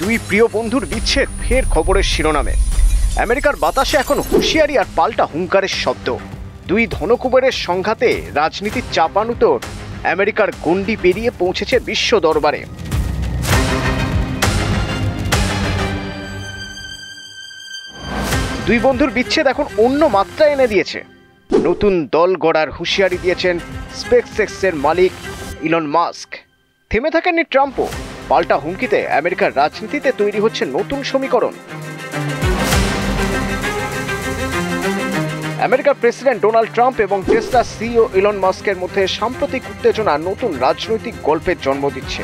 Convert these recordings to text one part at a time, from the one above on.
দুই প্রিয় বন্ধুর বিচ্ছেদ ফের খবরের শিরোনামে। আমেরিকার বাতাসে এখন হুঁশিয়ারি আর পাল্টা হুঙ্কারের শব্দ। দুই ধনকুবেরের সংঘাতে রাজনীতির চাপানুতোর আমেরিকার গণ্ডি পেরিয়ে পৌঁছেছে বিশ্ব দরবারে। দুই বন্ধুর বিচ্ছেদ এখন অন্য মাত্রা এনে দিয়েছে। নতুন দল গড়ার হুঁশিয়ারি দিয়েছেন স্পেসএক্সের মালিক ইলন মাস্ক। থেমে থাকেননি ট্রাম্পও। পাল্টা হুমকিতে আমেরিকার রাজনীতিতে তৈরি হচ্ছে নতুন সমীকরণ। আমেরিকার প্রেসিডেন্ট ডোনাল্ড ট্রাম্প এবং টেসলা সিইও ইলন মাস্কের মধ্যে সাম্প্রতিক উত্তেজনা নতুন রাজনৈতিক গল্পের জন্ম দিচ্ছে।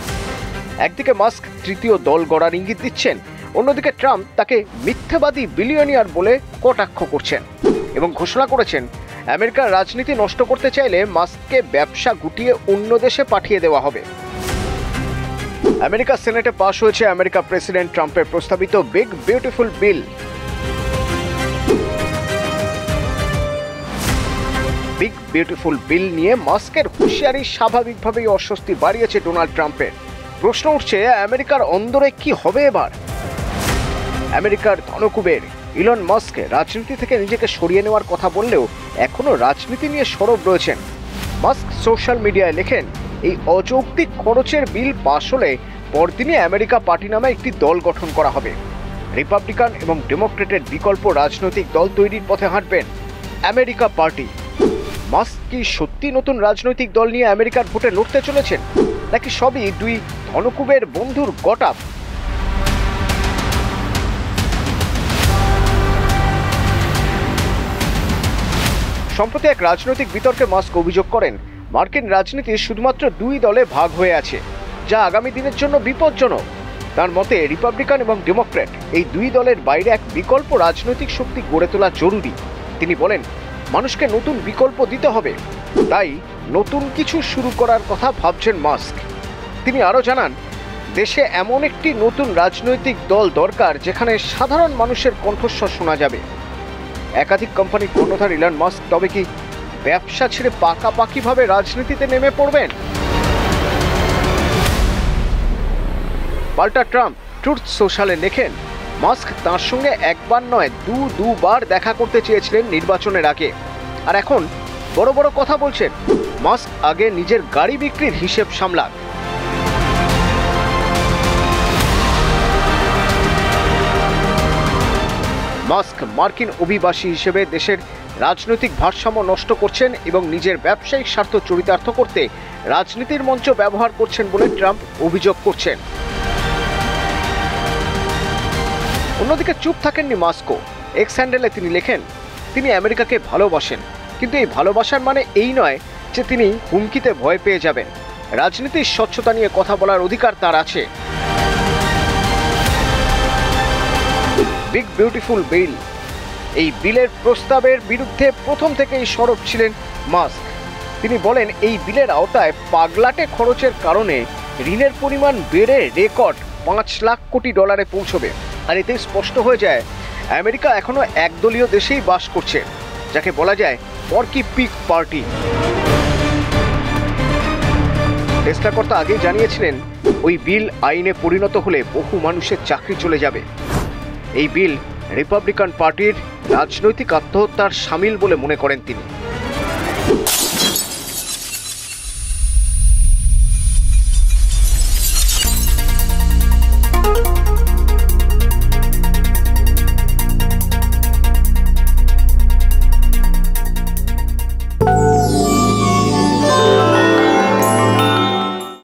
একদিকে মাস্ক তৃতীয় দল গড়ার ইঙ্গিত দিচ্ছেন, অন্যদিকে ট্রাম্প তাকে মিথ্যাবাদী বিলিয়নিয়ার বলে কটাক্ষ করছেন এবং ঘোষণা করেছেন আমেরিকার রাজনীতি নষ্ট করতে চাইলে মাস্ককে ব্যবসা গুটিয়ে অন্য দেশে পাঠিয়ে দেওয়া হবে। আমেরিকা সেনেটে পাশ হয়েছে আমেরিকা প্রেসিডেন্ট ট্রাম্পের প্রস্তাবিত big beautiful bill. Big beautiful bill নিয়ে মাস্কের হুঁশিয়ারি স্বাভাবিকভাবেই অস্বস্তি বাড়িয়েছে ডোনাল্ড ট্রাম্পের। প্রশ্ন উঠছে, আমেরিকার অন্দরে কি হবে এবার? আমেরিকার ধনকুবের ইলন মাস্ক রাজনীতি থেকে নিজেকে সরিয়ে নেওয়ার কথা বললেও এখনো রাজনীতি নিয়ে সরব রয়েছেন। মাস্ক সোশ্যাল মিডিয়ায় লেখেন, এই অযৌক্তিক খরচের বিল পাশ হলে পরদিনই আমেরিকা পার্টি নামে একটি দল গঠন করা হবে। রিপাবলিকান এবং ডেমোক্রেটের বিকল্প রাজনৈতিক দল তৈরির পথে হাঁটবেন আমেরিকা পার্টি। মাস্ক কি সত্যি নতুন রাজনৈতিক দল নিয়ে আমেরিকার ভোটে লড়তে চলেছেন, নাকি সবই দুই ধনকুবের বন্ধুর গট-আপ? সম্প্রতি এক রাজনৈতিক বিতর্কে মাস্ক অভিযোগ করেন, মার্কিন রাজনীতি শুধুমাত্র দুই দলে ভাগ হয়ে আছে, যা আগামী দিনের জন্য বিপজ্জনক। তার মতে রিপাবলিকান এবং ডেমোক্রেট এই দুই দলের বাইরে এক বিকল্প রাজনৈতিক শক্তি গড়ে তোলা জরুরি। তিনি বলেন, মানুষকে নতুন বিকল্প দিতে হবে, তাই নতুন কিছু শুরু করার কথা ভাবছেন মাস্ক। তিনি আরও জানান, দেশে এমন একটি নতুন রাজনৈতিক দল দরকার যেখানে সাধারণ মানুষের কণ্ঠস্বর শোনা যাবে। একাধিক কোম্পানির কর্ণধার ইলন মাস্ক তবে কি ব্যবসা ছেড়ে পাকাপাকিভাবে রাজনীতিতে নেমে পড়বেন? পাল্টা ট্রাম্প ট্রুথ সোশ্যালে লেখেন, মাস্ক তাঁর সঙ্গে একবার নয় দুবার দেখা করতে চেয়েছিলেন নির্বাচনের আগে, আর এখন বড় বড় কথা বলছেন। মাস্ক আগে নিজের গাড়ি বিক্রির হিসেব সামলাক। মাস্ক মার্কিন অভিবাসী হিসেবে দেশের রাজনৈতিক ভারসাম্য নষ্ট করছেন এবং নিজের ব্যবসায়িক স্বার্থ চরিতার্থ করতে রাজনীতির মঞ্চ ব্যবহার করছেন বলে ট্রাম্প অভিযোগ করছেন। অন্যদিকে চুপ থাকেননি মাস্কও। এক্স হ্যান্ডেলে তিনি লেখেন, তিনি আমেরিকাকে ভালোবাসেন, কিন্তু এই ভালোবাসার মানে এই নয় যে তিনি হুমকিতে ভয় পেয়ে যাবেন। রাজনীতির স্বচ্ছতা নিয়ে কথা বলার অধিকার তার আছে। বিগ বিউটিফুল বিল, এই বিলের প্রস্তাবের বিরুদ্ধে প্রথম থেকেই সরব ছিলেন মাস্ক। তিনি বলেন, এই বিলের আওতায় পাগলাটে খরচের কারণে ঋণের পরিমাণ বেড়ে রেকর্ড $5 লাখ কোটি পৌঁছবে। আর এতে স্পষ্ট হয়ে যায় আমেরিকা এখনো একদলীয় দেশেই বাস করছে, যাকে বলা যায় পর্কি পিগ পার্টি। টেসলা কর্তা আগেই জানিয়েছিলেন, ওই বিল আইনে পরিণত হলে বহু মানুষের চাকরি চলে যাবে। এই বিল রিপাবলিকান পার্টির রাজনৈতিক আত্মহত্যার শামিল বলে মনে করেন তিনি।